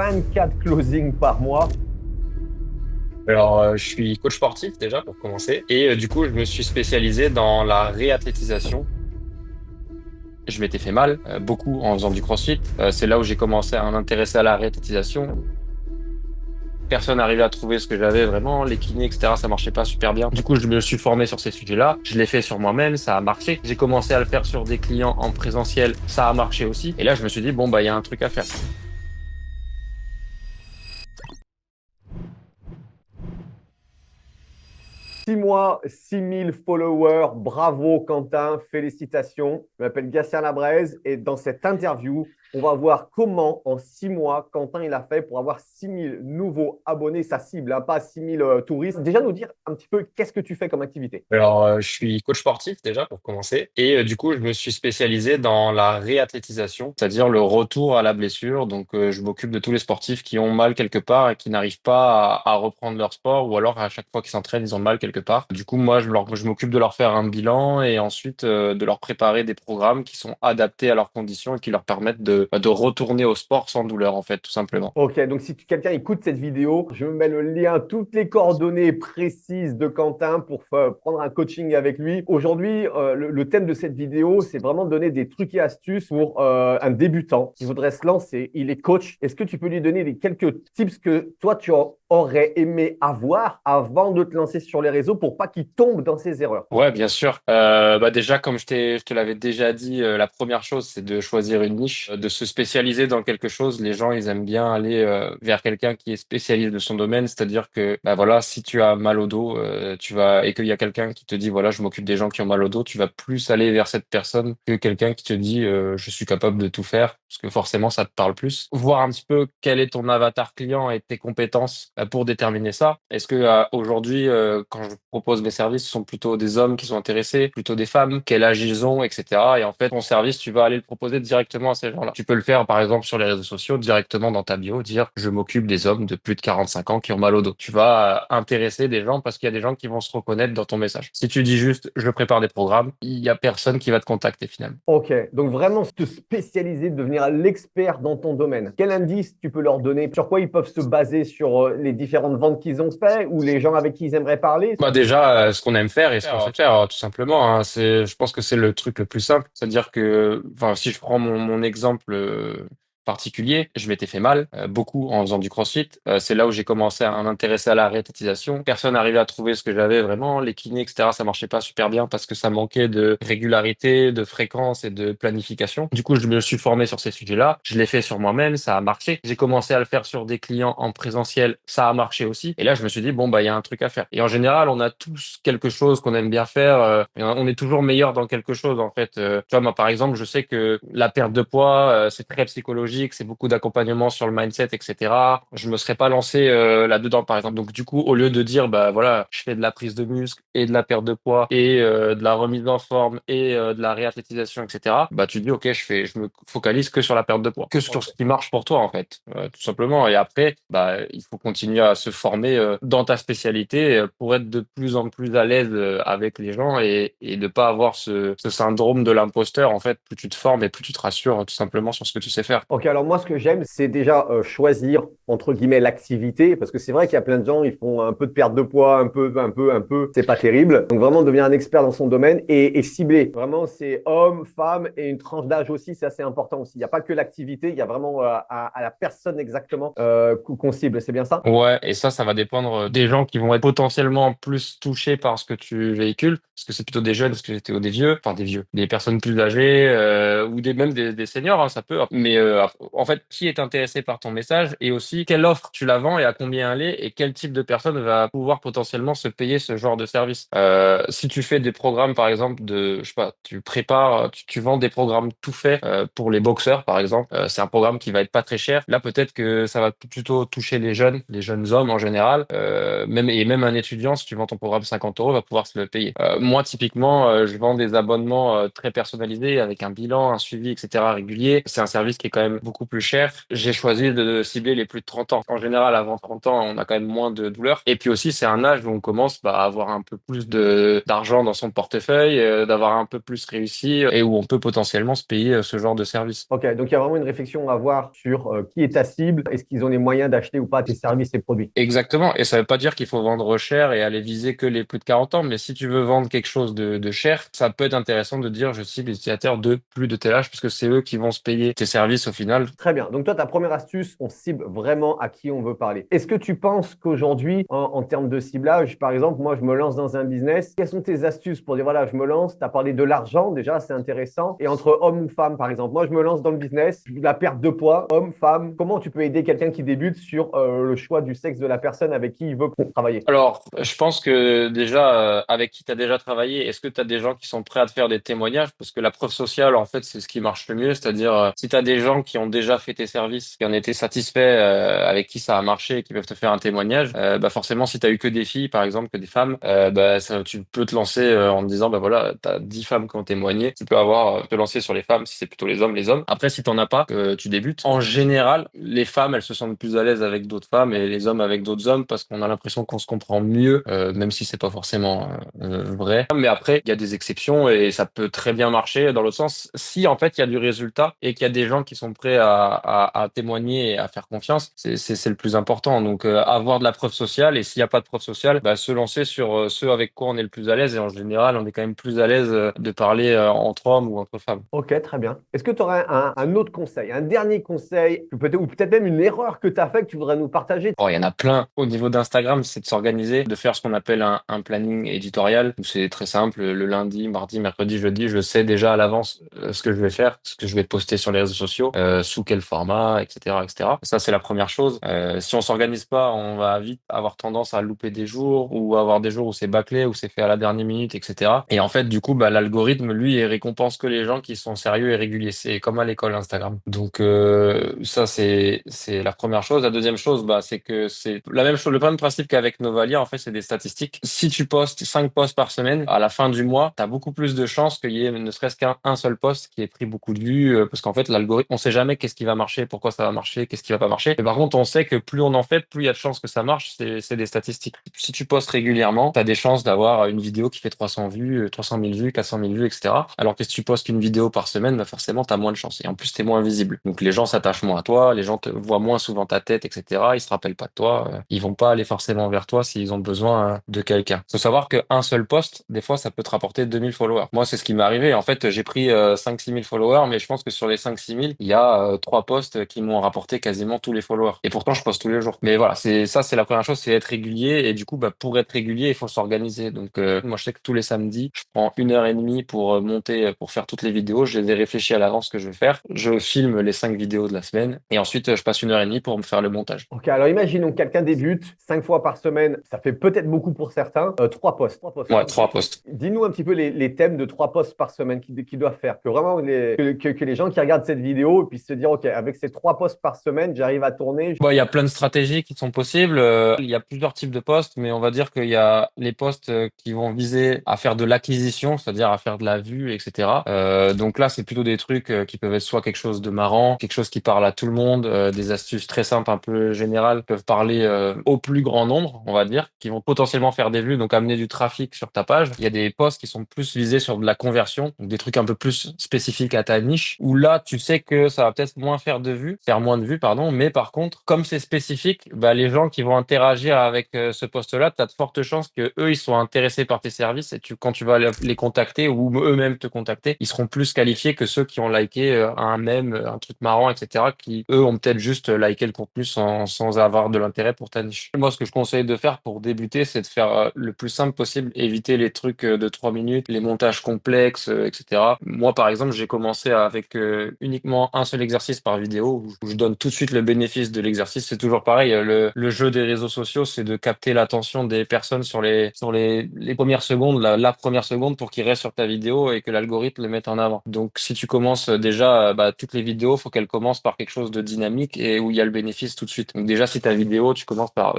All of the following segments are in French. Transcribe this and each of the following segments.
24 closings par mois. Je suis coach sportif déjà pour commencer. Du coup, je me suis spécialisé dans la réathlétisation. Je m'étais fait mal, beaucoup en faisant du CrossFit. C'est là où j'ai commencé à m'intéresser à la réathlétisation. Personne n'arrivait à trouver ce que j'avais vraiment. Les kinés, etc., ça marchait pas super bien. Du coup, je me suis formé sur ces sujets-là. Je l'ai fait sur moi-même, ça a marché. J'ai commencé à le faire sur des clients en présentiel, ça a marché aussi. Et là, je me suis dit, bon, bah, il y a un truc à faire. 6 mois, 6000 followers. Bravo Quentin, félicitations. Je m'appelle Gatien Labraise et dans cette interview, on va voir comment en 6 mois, Quentin il a fait pour avoir 6000 nouveaux abonnés, sa cible, hein, pas 6000 touristes. Déjà nous dire un petit peu qu'est-ce que tu fais comme activité. Je suis coach sportif déjà pour commencer. Du coup, je me suis spécialisé dans la réathlétisation, c'est-à-dire le retour à la blessure. Je m'occupe de tous les sportifs qui ont mal quelque part et qui n'arrivent pas à reprendre leur sport ou alors à chaque fois qu'ils s'entraînent, ils ont mal quelque part. Du coup, moi, je m'occupe de leur faire un bilan et ensuite de leur préparer des programmes qui sont adaptés à leurs conditions et qui leur permettent de retourner au sport sans douleur, en fait, tout simplement. Ok, donc si quelqu'un écoute cette vidéo, je mets le lien, toutes les coordonnées précises de Quentin pour prendre un coaching avec lui. Aujourd'hui, le thème de cette vidéo, c'est vraiment donner des trucs et astuces pour un débutant qui voudrait se lancer. Il est coach. Est-ce que tu peux lui donner quelques tips que toi, tu aurais aimé avoir avant de te lancer sur les réseaux pour pas qu'il tombe dans ses erreurs? Ouais, bien sûr. Déjà, comme je te l'avais déjà dit, la première chose, c'est de choisir une niche, de se spécialiser dans quelque chose. Les gens, ils aiment bien aller vers quelqu'un qui est spécialiste de son domaine. C'est-à-dire que, bah voilà, si tu as mal au dos, et qu'il y a quelqu'un qui te dit, voilà, je m'occupe des gens qui ont mal au dos, tu vas plus aller vers cette personne que quelqu'un qui te dit, je suis capable de tout faire, parce que forcément, ça te parle plus. Voir un petit peu quel est ton avatar client et tes compétences pour déterminer ça. Est-ce que aujourd'hui, quand je propose mes services, ce sont plutôt des hommes qui sont intéressés, plutôt des femmes, quel âge ils ont, etc. Et en fait, ton service, tu vas aller le proposer directement à ces gens-là. Tu peux le faire, par exemple, sur les réseaux sociaux, directement dans ta bio, dire je m'occupe des hommes de plus de 45 ans qui ont mal au dos. Tu vas intéresser des gens parce qu'il y a des gens qui vont se reconnaître dans ton message. Si tu dis juste je prépare des programmes, il y a personne qui va te contacter finalement. Ok, donc vraiment te spécialiser, devenir l'expert dans ton domaine. Quel indice tu peux leur donner? Sur quoi ils peuvent se baser? Sur les différentes ventes qu'ils ont fait ou les gens avec qui ils aimeraient parler? Bah déjà, ce qu'on aime faire et ce qu'on sait faire, tout simplement, hein, je pense que c'est le truc le plus simple. C'est-à-dire que, enfin, si je prends mon exemple particulier, je m'étais fait mal, beaucoup en faisant du CrossFit. C'est là où j'ai commencé à m'intéresser à la réathlétisation. Personne n'arrivait à trouver ce que j'avais vraiment. Les kinés, etc., ça marchait pas super bien parce que ça manquait de régularité, de fréquence et de planification. Du coup, je me suis formé sur ces sujets-là. Je l'ai fait sur moi-même, ça a marché. J'ai commencé à le faire sur des clients en présentiel, ça a marché aussi. Et là, je me suis dit, bon, bah, il y a un truc à faire. Et en général, on a tous quelque chose qu'on aime bien faire. Et on est toujours meilleur dans quelque chose, en fait. Tu vois, moi, par exemple, je sais que la perte de poids, c'est très psychologique, c'est beaucoup d'accompagnement sur le mindset, etc. Je me serais pas lancé là-dedans, par exemple. Donc, du coup, au lieu de dire, bah voilà, je fais de la prise de muscle et de la perte de poids et de la remise en forme et de la réathlétisation, etc. Bah, tu dis, ok, je me focalise que sur la perte de poids, que sur ce qui marche pour toi, en fait, tout simplement. Et après, bah, il faut continuer à se former dans ta spécialité pour être de plus en plus à l'aise avec les gens et de pas avoir ce syndrome de l'imposteur. En fait, plus tu te formes et plus tu te rassures tout simplement sur ce que tu sais faire. Ok, alors moi, ce que j'aime, c'est déjà choisir, entre guillemets, l'activité, parce que c'est vrai qu'il y a plein de gens, ils font un peu de perte de poids, un peu, c'est pas terrible. Donc vraiment, devenir un expert dans son domaine et cibler. Vraiment, c'est homme, femme et une tranche d'âge aussi, c'est assez important aussi. Il n'y a pas que l'activité, il y a vraiment à la personne exactement qu'on cible, c'est bien ça? Ouais, et ça va dépendre des gens qui vont être potentiellement plus touchés par ce que tu véhicules. Est-ce que c'est plutôt des jeunes, est-ce que c'était des vieux, enfin des vieux, des personnes plus âgées ou même des seniors, hein, ça peut. Mais en fait, qui est intéressé par ton message et aussi quelle offre tu la vends et à combien elle est et quel type de personne va pouvoir potentiellement se payer ce genre de service. Si tu fais des programmes, par exemple, je sais pas, tu prépares, tu vends des programmes tout faits pour les boxeurs, par exemple, c'est un programme qui va être pas très cher. Là, peut-être que ça va plutôt toucher les jeunes hommes en général, même un étudiant, si tu vends ton programme 50 euros, va pouvoir se le payer. Moi, typiquement, je vends des abonnements très personnalisés avec un bilan, un suivi, etc. régulier. C'est un service qui est quand même beaucoup plus cher, j'ai choisi de cibler les plus de 30 ans. En général, avant 30 ans, on a quand même moins de douleurs. Et puis aussi, c'est un âge où on commence à avoir un peu plus d'argent dans son portefeuille, d'avoir un peu plus réussi et où on peut potentiellement se payer ce genre de service. Ok, donc il y a vraiment une réflexion à avoir sur qui est ta cible, est-ce qu'ils ont les moyens d'acheter ou pas tes services et produits. Exactement. Et ça veut pas dire qu'il faut vendre cher et aller viser que les plus de 40 ans. Mais si tu veux vendre quelque chose de cher, ça peut être intéressant de dire je cible les utilisateurs de plus de tel âge parce que c'est eux qui vont se payer tes services au final. Très bien. Donc toi, ta première astuce, on cible vraiment à qui on veut parler. Est-ce que tu penses qu'aujourd'hui, en termes de ciblage, par exemple, moi, je me lance dans un business, quelles sont tes astuces pour dire, voilà, je me lance, tu as parlé de l'argent, déjà, c'est intéressant. Et entre homme ou femme, par exemple, moi, je me lance dans le business, la perte de poids, homme, femme, comment tu peux aider quelqu'un qui débute sur le choix du sexe de la personne avec qui il veut travailler? Alors, je pense que déjà, avec qui tu as déjà travaillé, est-ce que tu as des gens qui sont prêts à te faire des témoignages? Parce que la preuve sociale, en fait, c'est ce qui marche le mieux. C'est-à-dire, si tu as des gens qui ont déjà fait tes services, qui en étaient satisfaits, avec qui ça a marché et qui peuvent te faire un témoignage, bah forcément, si tu as eu que des filles, par exemple, que des femmes, bah tu peux te lancer en te disant, bah voilà, tu as 10 femmes qui ont témoigné. Tu peux te lancer sur les femmes, si c'est plutôt les hommes, les hommes. Après, si t'en as pas, que tu débutes, en général, les femmes, elles se sentent plus à l'aise avec d'autres femmes et les hommes avec d'autres hommes parce qu'on a l'impression qu'on se comprend mieux, même si c'est pas forcément vrai. Mais après, il y a des exceptions et ça peut très bien marcher dans l'autre sens. Si en fait il y a du résultat et qu'il y a des gens qui sont prêts à témoigner et à faire confiance, c'est le plus important. Donc avoir de la preuve sociale et s'il n'y a pas de preuve sociale, bah, se lancer sur ceux avec quoi on est le plus à l'aise et en général on est quand même plus à l'aise de parler entre hommes ou entre femmes. Ok, très bien. Est-ce que tu aurais un autre conseil, un dernier conseil, ou peut-être même une erreur que tu as fait que tu voudrais nous partager? Oh, il y en a plein. Au niveau d'Instagram, c'est de s'organiser, de faire ce qu'on appelle un planning éditorial. C'est très simple. Le lundi, mardi, mercredi, jeudi, je sais déjà à l'avance ce que je vais faire, ce que je vais poster sur les réseaux sociaux, sous quel format, etc., etc. Ça, c'est la première chose. Si on s'organise pas, on va vite avoir tendance à louper des jours ou avoir des jours où c'est bâclé, où c'est fait à la dernière minute, etc. Et en fait, du coup, bah, l'algorithme, lui, il récompense que les gens qui sont sérieux et réguliers. C'est comme à l'école Instagram. Donc, ça, c'est la première chose. La deuxième chose, bah, c'est que c'est la même chose, le même principe qu'avec Novalia, en fait, c'est des statistiques. Si tu postes 5 posts par semaine, à la fin du mois, tu as beaucoup plus de chances qu'il y ait ne serait-ce qu'un seul post qui ait pris beaucoup de vues, parce qu'en fait, l'algorithme, on sait jamais qu'est-ce qui va marcher, pourquoi ça va marcher, qu'est-ce qui va pas marcher. Et par contre, on sait que plus on en fait, plus il y a de chances que ça marche, c'est des statistiques. Si tu postes régulièrement, tu as des chances d'avoir une vidéo qui fait 300 vues, 300 000 vues, 400 000 vues, etc. Alors que si tu postes une vidéo par semaine, bah forcément, tu as moins de chances. Et en plus, tu es moins visible. Donc les gens s'attachent moins à toi, les gens te voient moins souvent ta tête, etc. Ils se rappellent pas de toi, ils vont pas aller forcément vers toi s'ils ont besoin de quelqu'un. Faut savoir qu'un seul post, des fois, ça peut te rapporter 2000 followers. Moi, c'est ce qui m'est arrivé. En fait, j'ai pris 5-6 000 followers, mais je pense que sur les 5-6 000, il y a 3 posts qui m'ont rapporté quasiment tous les followers. Et pourtant, je poste tous les jours. Mais voilà, c'est la première chose, c'est être régulier. Et du coup, bah, pour être régulier, il faut s'organiser. Donc, moi, je sais que tous les samedis, je prends 1 heure et demie pour monter, pour faire toutes les vidéos. Je les ai réfléchis à l'avance ce que je vais faire. Je filme les 5 vidéos de la semaine. Et ensuite, je passe 1 heure et demie pour me faire le montage. Ok, alors imaginons que quelqu'un débute 5 fois par semaine, ça fait peut-être beaucoup pour certains, 3 posts. Ouais, 3 posts. Dis-nous un petit peu les thèmes de 3 posts par semaine qu'ils doivent faire, que vraiment que les gens qui regardent cette vidéo puissent se dire, ok, avec ces 3 posts par semaine, j'arrive à tourner. Bon, il y a plein de stratégies qui sont possibles. Il y a plusieurs types de postes, mais on va dire qu'il y a les postes qui vont viser à faire de l'acquisition, c'est-à-dire à faire de la vue, etc. Donc là, c'est plutôt des trucs qui peuvent être soit quelque chose de marrant, quelque chose qui parle à tout le monde, des astuces très simples, un peu générales, peuvent parler au plus grand nombre, on va dire, qui vont potentiellement faire des vues, donc amener du trafic sur ta page. Il y a des postes qui sont plus visés sur de la conversion, donc des trucs un peu plus spécifiques à ta niche, où là, tu sais que ça va peut-être faire moins de vues, pardon, mais par contre, comme c'est spécifique, bah, les gens qui vont interagir avec ce poste-là, tu as de fortes chances que eux ils soient intéressés par tes services et quand tu vas les contacter ou eux-mêmes te contacter, ils seront plus qualifiés que ceux qui ont liké un mème, un truc marrant, etc., qui eux ont peut-être juste liké le contenu sans avoir de l'intérêt pour ta niche. Moi, ce que je conseille de faire pour débuter, c'est de faire le plus simple possible, éviter les trucs de 3 minutes, les montages complexes, etc. Moi, par exemple, j'ai commencé avec uniquement un seul exercice par vidéo où je donne tout de suite le bénéfice de l'exercice. C'est toujours pareil. Le jeu des réseaux sociaux, c'est de capter l'attention des personnes sur les premières secondes, la première seconde pour qu'ils restent sur ta vidéo et que l'algorithme le mette en avant. Donc, si tu commences déjà, bah, toutes les vidéos, faut qu'elles commencent par quelque chose de dynamique et où il y a le bénéfice tout de suite. Donc, déjà, si ta vidéo, tu commences par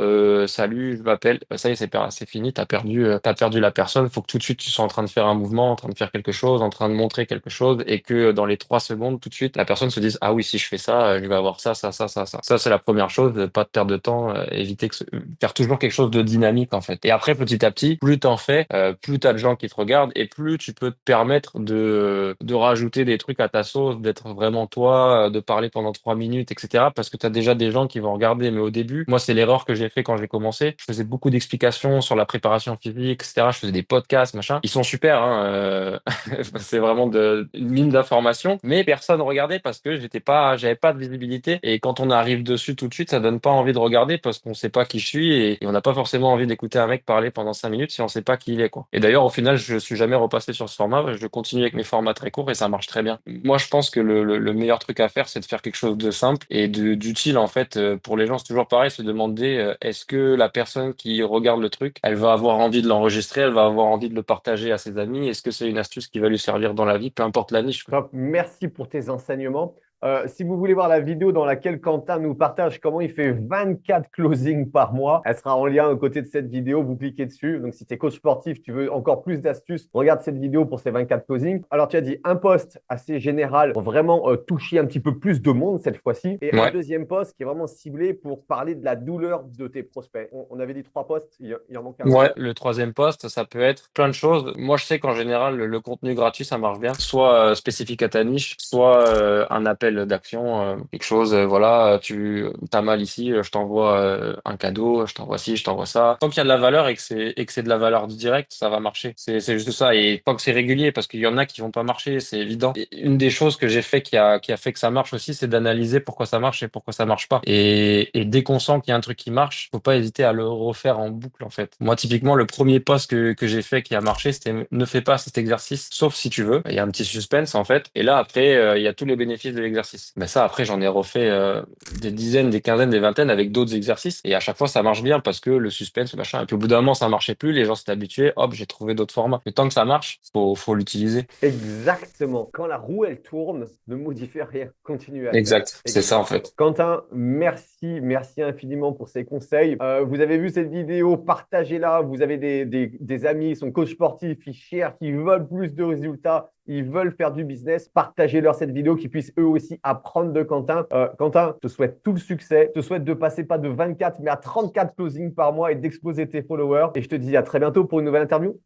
salut, je m'appelle, bah, ça y est, c'est fini, t'as perdu la personne. Faut que tout de suite, tu sois en train de faire un mouvement, en train de faire quelque chose, en train de montrer quelque chose et que dans les 3 secondes, tout de suite, la personne se dise disent, ah oui, si je fais ça, je vais avoir ça, ça, ça, ça, ça. Ça, c'est la première chose, pas de perdre de temps, éviter faire toujours quelque chose de dynamique, en fait. Et après, petit à petit, plus t'en fais, plus t'as de gens qui te regardent et plus tu peux te permettre de rajouter des trucs à ta sauce, d'être vraiment toi, de parler pendant 3 minutes, etc. Parce que t'as déjà des gens qui vont regarder. Mais au début, moi, c'est l'erreur que j'ai fait quand j'ai commencé. Je faisais beaucoup d'explications sur la préparation physique, etc. Je faisais des podcasts, machin. Ils sont super, hein, c'est vraiment une mine d'informations, mais personne regardait parce que j'avais pas de visibilité. Et quand on arrive dessus tout de suite, ça donne pas envie de regarder parce qu'on sait pas qui je suis et on n'a pas forcément envie d'écouter un mec parler pendant 5 minutes si on sait pas qui il est, quoi. Et d'ailleurs, au final, je suis jamais repassé sur ce format. Je continue avec mes formats très courts et ça marche très bien. Moi, je pense que le meilleur truc à faire, c'est de faire quelque chose de simple et d'utile, en fait, pour les gens. C'est toujours pareil, se demander, est-ce que la personne qui regarde le truc, elle va avoir envie de l'enregistrer, elle va avoir envie de le partager à ses amis? Est-ce que c'est une astuce qui va lui servir dans la vie, peu importe la niche, quoi. Top, merci pour tes enseignements. Si vous voulez voir la vidéo dans laquelle Quentin nous partage comment il fait 24 closings par mois, elle sera en lien à côté de cette vidéo. Vous cliquez dessus. Donc, si tu es coach sportif, tu veux encore plus d'astuces, regarde cette vidéo pour ces 24 closings. Alors, tu as dit un post assez général pour vraiment toucher un petit peu plus de monde cette fois-ci. Et un Ouais. deuxième post qui est vraiment ciblé pour parler de la douleur de tes prospects. On avait dit 3 posts, il en manque un. Ouais, le troisième poste, ça peut être plein de choses. Moi, je sais qu'en général, le contenu gratuit, ça marche bien. Soit spécifique à ta niche, soit un appel d'action, quelque chose, voilà, tu t'as mal ici, je t'envoie un cadeau, je t'envoie ci, je t'envoie ça. Tant qu'il y a de la valeur et que c'est de la valeur directe, ça va marcher. C'est juste ça. Et tant que c'est régulier, parce qu'il y en a qui vont pas marcher, c'est évident. Et une des choses que j'ai fait qui a fait que ça marche aussi, c'est d'analyser pourquoi ça marche et pourquoi ça marche pas. Et dès qu'on sent qu'il y a un truc qui marche, faut pas hésiter à le refaire en boucle, en fait. Moi, typiquement, le premier post que j'ai fait qui a marché, c'était ne fais pas cet exercice, sauf si tu veux. Il y a un petit suspense, en fait. Et là, après, il y a tous les bénéfices de l'exercice. Mais ça, après, j'en ai refait des dizaines, des quinzaines, des vingtaines avec d'autres exercices. Et à chaque fois, ça marche bien parce que le suspense, machin. Et puis au bout d'un moment, ça marchait plus. Les gens s'étaient habitués. Hop, j'ai trouvé d'autres formats. Mais tant que ça marche, faut l'utiliser. Exactement. Quand la roue, elle tourne, ne modifiez rien. Continuez à le faire. Exact. C'est ça, en fait. Quentin, merci, merci infiniment pour ces conseils. Vous avez vu cette vidéo, partagez-la. Vous avez des amis, ils sont coachs sportifs, ils cherchent, ils veulent plus de résultats, ils veulent faire du business. Partagez-leur cette vidéo, qu'ils puissent eux aussi apprendre de Quentin. Quentin, je te souhaite tout le succès. Je te souhaite de passer pas de 24, mais à 34 closings par mois et d'exploser tes followers. Et je te dis à très bientôt pour une nouvelle interview.